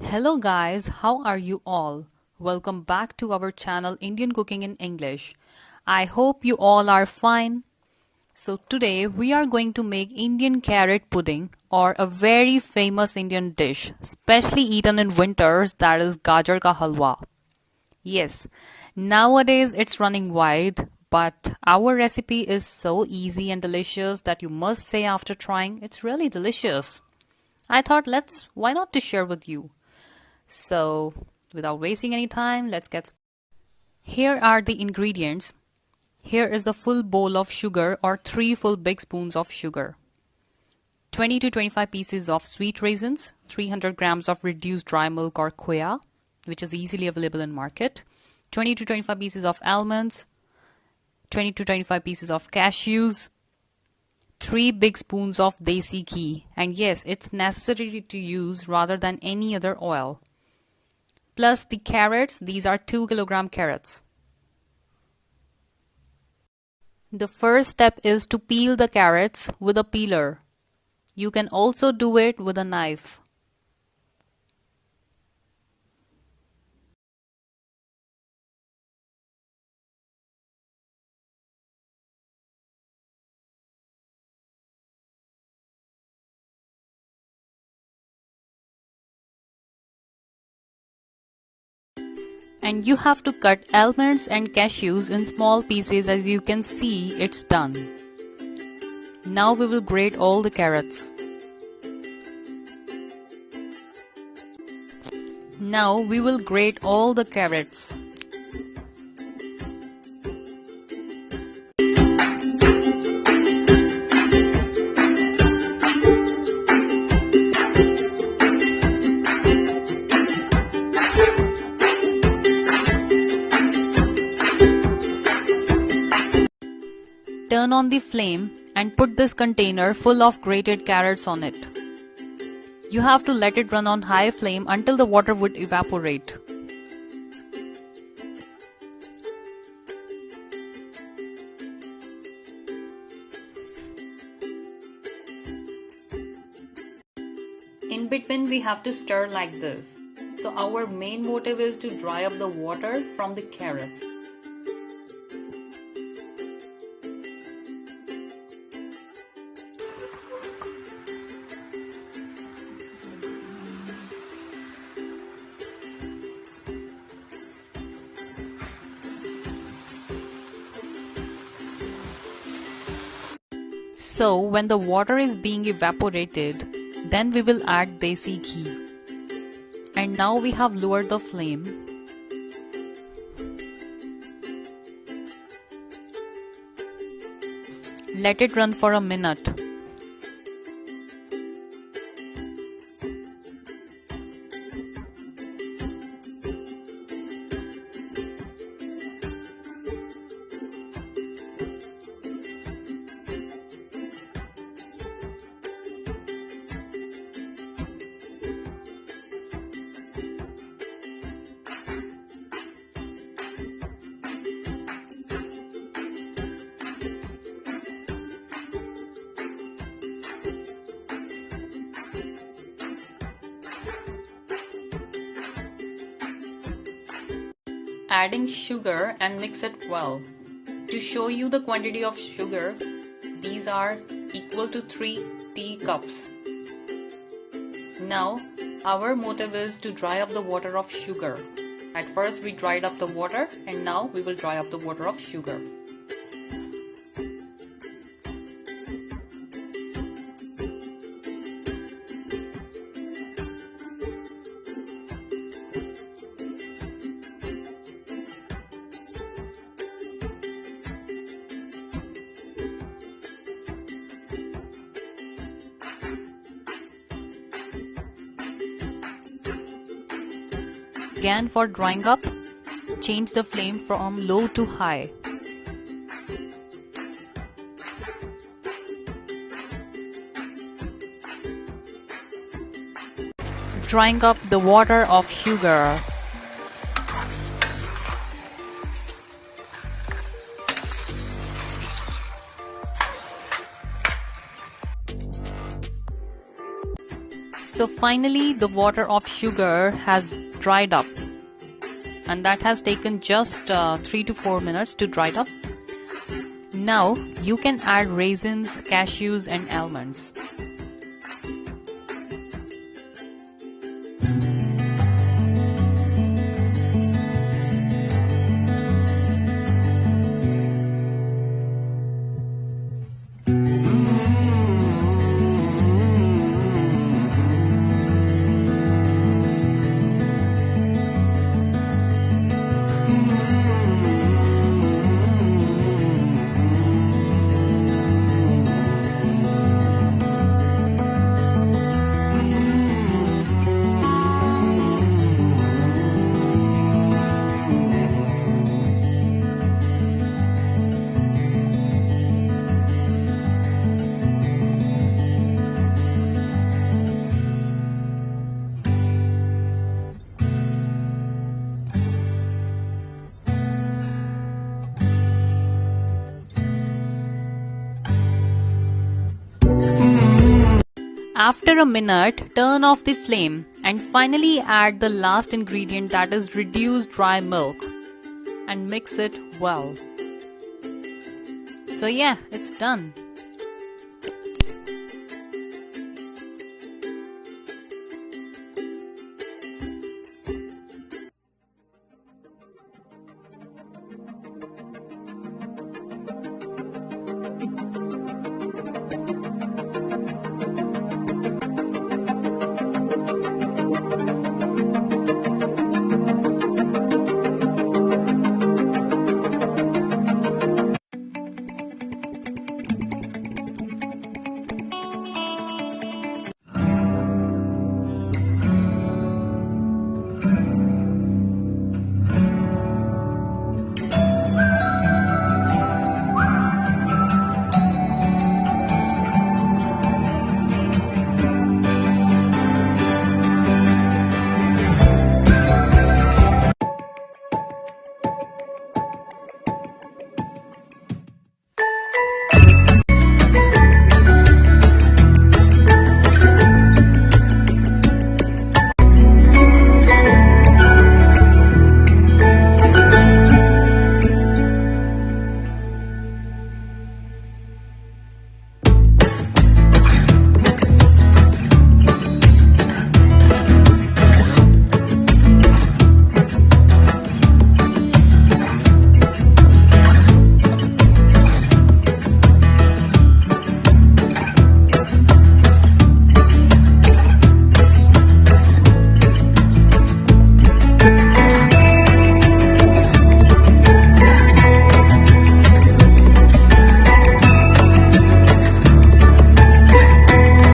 Hello guys, how are you all? Welcome back to our channel Indian Cooking in English. I hope you all are fine. So today we are going to make Indian carrot pudding, or a very famous Indian dish, especially eaten in winters, that is Gajar halwa. Yes, nowadays it's running wide, but our recipe is so easy and delicious that you must say after trying it's really delicious. I thought why not to share with you. So, without wasting any time, let's get started. Here are the ingredients. Here is a full bowl of sugar, or 3 full big spoons of sugar. 20 to 25 pieces of sweet raisins, 300 grams of reduced dry milk or khoya, which is easily available in market, 20 to 25 pieces of almonds, 20 to 25 pieces of cashews, 3 big spoons of desi ghee, and yes, it's necessary to use rather than any other oil. Plus the carrots, these are 2 kilogram carrots. The first step is to peel the carrots with a peeler. You can also do it with a knife. And you have to cut almonds and cashews in small pieces. As you can see, it's done. Now we will grate all the carrots. Now we will grate all the carrots. Turn on the flame and put this container full of grated carrots on it. You have to let it run on high flame until the water would evaporate. In between we have to stir like this. So our main motive is to dry up the water from the carrots. So when the water is being evaporated, then we will add desi ghee. And now we have lowered the flame. Let it run for a minute. Adding sugar and mix it well. To show you the quantity of sugar, these are equal to 3 teacups. Now, our motive is to dry up the water of sugar. At first we dried up the water, and now we will dry up the water of sugar. Again, for drying up, change the flame from low to high. Drying up the water of sugar. So finally the water of sugar has dried up, and that has taken just 3 to 4 minutes to dry up. Now you can add raisins, cashews and almonds. After a minute, turn off the flame and finally add the last ingredient, that is reduced dry milk, and mix it well. So yeah, it's done.